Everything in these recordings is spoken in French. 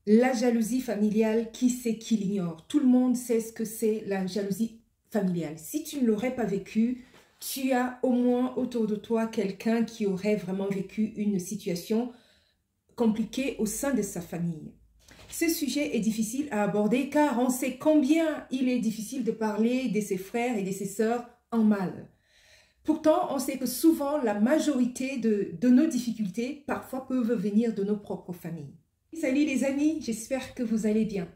La jalousie familiale, qui c'est qui l'ignore? Tout le monde sait ce que c'est la jalousie familiale. Si tu ne l'aurais pas vécu, tu as au moins autour de toi quelqu'un qui aurait vraiment vécu une situation compliquée au sein de sa famille. Ce sujet est difficile à aborder car on sait combien il est difficile de parler de ses frères et de ses sœurs en mal. Pourtant, on sait que souvent la majorité de nos difficultés parfois peuvent venir de nos propres familles. Salut les amis, j'espère que vous allez bien.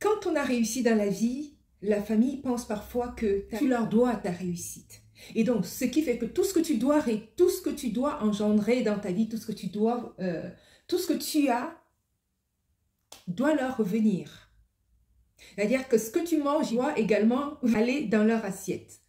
Quand on a réussi dans la vie, la famille pense parfois que tu leur dois ta réussite. Et donc, ce qui fait que tout ce que tu dois engendrer dans ta vie, tout ce que tu as, doit leur revenir. C'est-à-dire que ce que tu manges doit également aller dans leur assiette.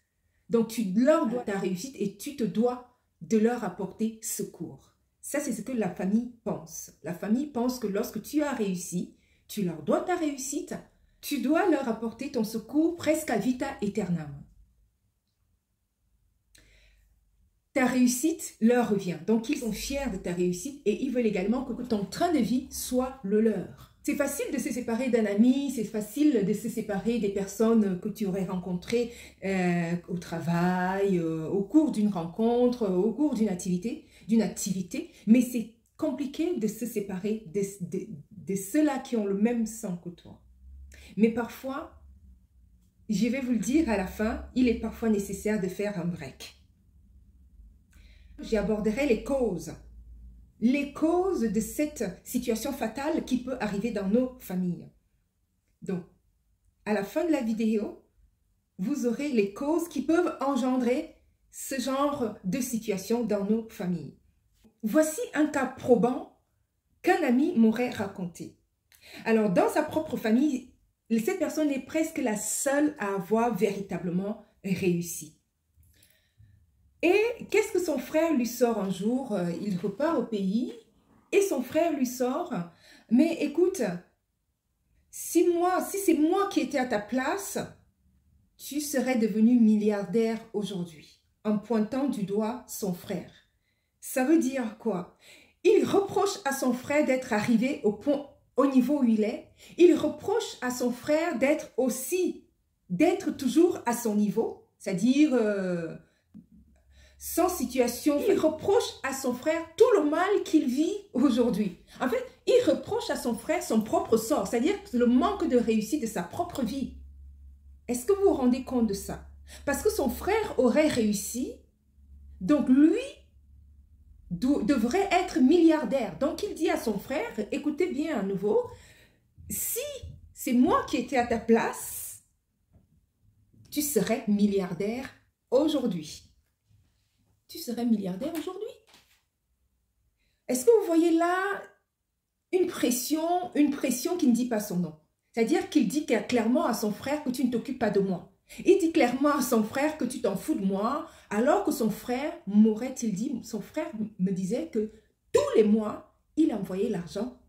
Donc, tu leur dois ta réussite et tu te dois de leur apporter secours. Ça, c'est ce que la famille pense. La famille pense que lorsque tu as réussi, tu leur dois ta réussite, tu dois leur apporter ton secours presque à vita aeternam. Ta réussite leur revient. Donc, ils sont fiers de ta réussite et ils veulent également que ton train de vie soit le leur. C'est facile de se séparer d'un ami, c'est facile de se séparer des personnes que tu aurais rencontrées au travail, au cours d'une rencontre, au cours d'une activité, mais c'est compliqué de se séparer de ceux-là qui ont le même sang que toi. Mais parfois, je vais vous le dire à la fin, il est parfois nécessaire de faire un break. J'aborderai les causes de cette situation fatale qui peut arriver dans nos familles. Donc, à la fin de la vidéo, vous aurez les causes qui peuvent engendrer ce genre de situation dans nos familles. Voici un cas probant qu'un ami m'aurait raconté. Alors, dans sa propre famille, cette personne est presque la seule à avoir véritablement réussi. Et qu'est-ce que son frère lui sort un jour? Il repart au pays et son frère lui sort, mais écoute, si c'est moi qui étais à ta place, tu serais devenu milliardaire aujourd'hui, en pointant du doigt son frère. Ça veut dire quoi? Il reproche à son frère d'être arrivé au niveau où il est. Il reproche à son frère d'être toujours à son niveau, c'est-à-dire sans situation. Il reproche à son frère tout le mal qu'il vit aujourd'hui. En fait, il reproche à son frère son propre sort, c'est-à-dire le manque de réussite de sa propre vie. Est-ce que vous vous rendez compte de ça? Parce que son frère aurait réussi, donc lui devrait être milliardaire. Donc il dit à son frère, écoutez bien à nouveau, si c'est moi qui étais à ta place, tu serais milliardaire aujourd'hui. Tu serais milliardaire aujourd'hui. Est-ce que vous voyez là une pression qui ne dit pas son nom? C'est-à-dire qu'il dit clairement à son frère que tu ne t'occupes pas de moi. Il dit clairement à son frère que tu t'en fous de moi, alors que son frère, m'aurait-il dit, son frère me disait que tous les mois, il envoyait l'argent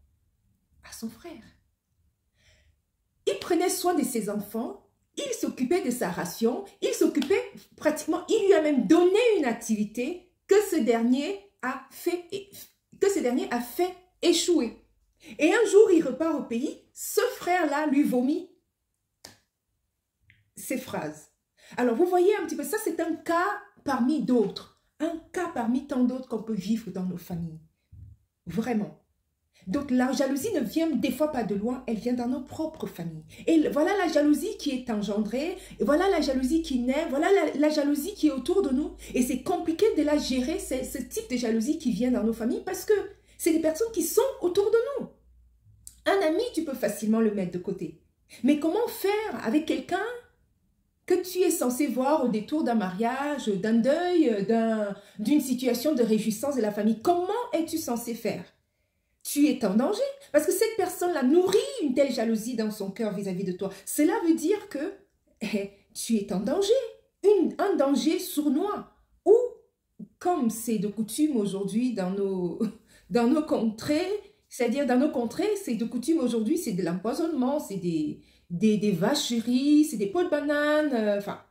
à son frère. Il prenait soin de ses enfants, il s'occupait de sa ration, il s'occupait pratiquement, il lui a même donné une activité que ce dernier a fait échouer. Et un jour, il repart au pays, ce frère-là lui vomit ces phrases. Alors, vous voyez un petit peu, ça c'est un cas parmi d'autres. Un cas parmi tant d'autres qu'on peut vivre dans nos familles. Vraiment. Donc, la jalousie ne vient des fois pas de loin, elle vient dans nos propres familles. Et voilà la jalousie qui est engendrée, voilà la jalousie qui naît, voilà la jalousie qui est autour de nous. Et c'est compliqué de la gérer, ce type de jalousie qui vient dans nos familles, parce que c'est des personnes qui sont autour de nous. Un ami, tu peux facilement le mettre de côté. Mais comment faire avec quelqu'un que tu es censé voir au détour d'un mariage, d'un deuil, d'une situation de réjouissance de la famille? Comment es-tu censé faire? Tu es en danger parce que cette personne-là nourrit une telle jalousie dans son cœur vis-à-vis de toi. Cela veut dire que tu es en danger, un danger sournois. Ou, comme c'est de coutume aujourd'hui dans nos contrées, c'est-à-dire dans nos contrées, c'est de coutume aujourd'hui, c'est de l'empoisonnement, c'est des vacheries, c'est des pots de banane, enfin,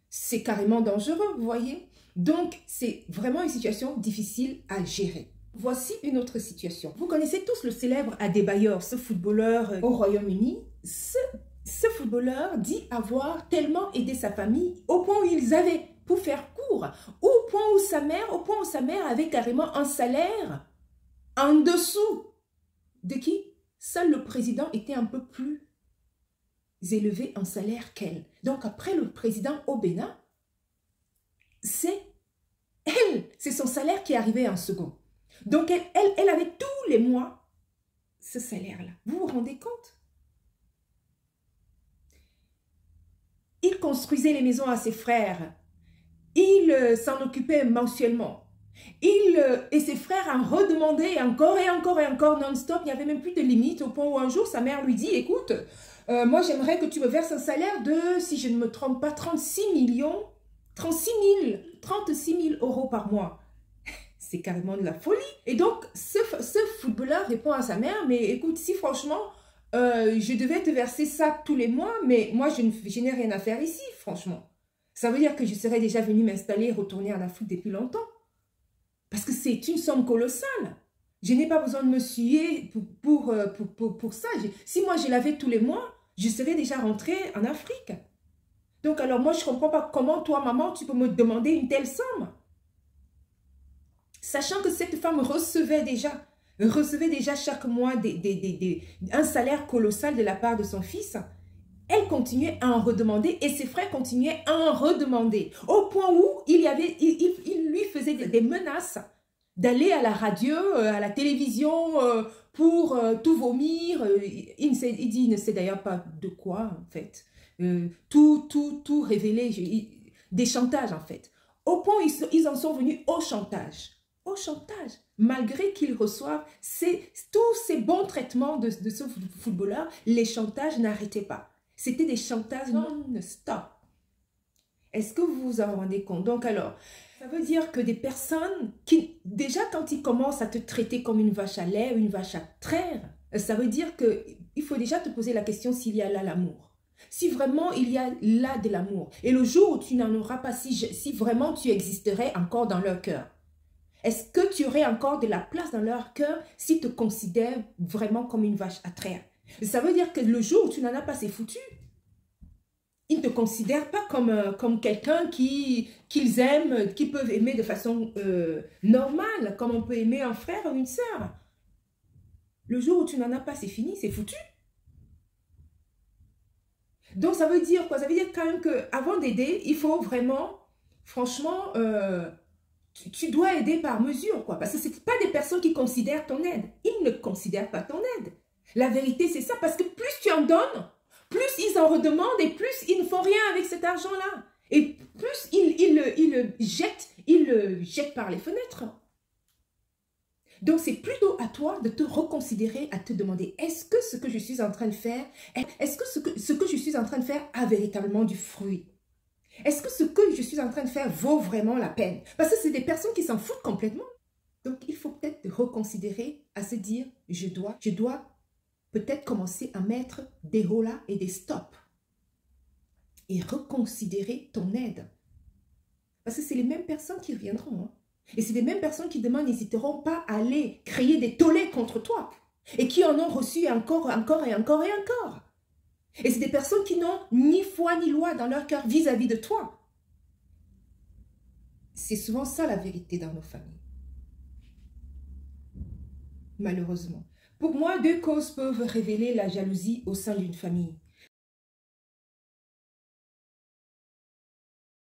c'est carrément dangereux, vous voyez. Donc, c'est vraiment une situation difficile à gérer. Voici une autre situation. Vous connaissez tous le célèbre Adebayor, ce footballeur au Royaume-Uni. Ce footballeur dit avoir tellement aidé sa famille au point où ils avaient, pour faire court, au point où sa mère avait carrément un salaire en dessous de qui? Seul le président était un peu plus élevé en salaire qu'elle. Donc après le président au Bénin, c'est elle, c'est son salaire qui est arrivé en second. Donc elle avait tous les mois ce salaire-là. Vous vous rendez compte? Il construisait les maisons à ses frères. Il s'en occupait mensuellement. Et ses frères en redemandaient encore et encore et encore non-stop. Il n'y avait même plus de limite au point où un jour sa mère lui dit, écoute, moi j'aimerais que tu me verses un salaire de, si je ne me trompe pas, 36 000 euros par mois. C'est carrément de la folie. Et donc, ce footballeur répond à sa mère, mais écoute, si franchement, je devais te verser ça tous les mois, mais moi, je n'ai rien à faire ici, franchement. Ça veut dire que je serais déjà venue m'installer et retourner en Afrique depuis longtemps. Parce que c'est une somme colossale. Je n'ai pas besoin de me suer pour ça. Si moi, je l'avais tous les mois, je serais déjà rentrée en Afrique. Donc, alors moi, je ne comprends pas comment toi, maman, tu peux me demander une telle somme. Sachant que cette femme recevait déjà chaque mois un salaire colossal de la part de son fils, elle continuait à en redemander et ses frères continuaient à en redemander. Au point où il lui faisait des menaces d'aller à la radio, à la télévision pour tout vomir. Il dit, il ne sait d'ailleurs pas de quoi en fait. Tout révéler, des chantages en fait. Au point où ils en sont venus au chantage. Au chantage, malgré qu'ils reçoivent tous ces bons traitements de ce footballeur, les chantages n'arrêtaient pas. C'était des chantages non-stop. Est-ce que vous vous en rendez compte? Donc alors, ça veut dire que des personnes qui, déjà quand ils commencent à te traiter comme une vache à lait, une vache à traire, ça veut dire qu'il faut déjà te poser la question s'il y a là l'amour. Si vraiment il y a là de l'amour. Et le jour où tu n'en auras pas, si vraiment tu existerais encore dans leur cœur, est-ce que tu aurais encore de la place dans leur cœur s'ils te considèrent vraiment comme une vache à traire? Ça veut dire que le jour où tu n'en as pas, c'est foutu. Ils ne te considèrent pas comme quelqu'un qu'ils aiment, qu'ils peuvent aimer de façon normale, comme on peut aimer un frère ou une sœur. Le jour où tu n'en as pas, c'est fini, c'est foutu. Donc ça veut dire quoi? Ça veut dire quand même qu'avant d'aider, il faut vraiment, franchement... tu dois aider par mesure, quoi. Parce que ce n'est pas des personnes qui considèrent ton aide. Ils ne considèrent pas ton aide. La vérité, c'est ça. Parce que plus tu en donnes, plus ils en redemandent et plus ils ne font rien avec cet argent-là. Et plus ils le jettent par les fenêtres. Donc, c'est plutôt à toi de te reconsidérer, à te demander, est-ce que ce que je suis en train de faire, est-ce que ce que je suis en train de faire a véritablement du fruit? Est-ce que ce que je suis en train de faire vaut vraiment la peine? Parce que c'est des personnes qui s'en foutent complètement. Donc, il faut peut-être reconsidérer, à se dire, je dois peut-être commencer à mettre des holà et des stops. Et reconsidérer ton aide. Parce que c'est les mêmes personnes qui reviendront. Hein. Et c'est les mêmes personnes qui demain n'hésiteront pas à aller créer des tollés contre toi. Et qui en ont reçu encore et encore et encore. Et c'est des personnes qui n'ont ni foi ni loi dans leur cœur vis-à-vis de toi. C'est souvent ça la vérité dans nos familles. Malheureusement. Pour moi, deux causes peuvent révéler la jalousie au sein d'une famille.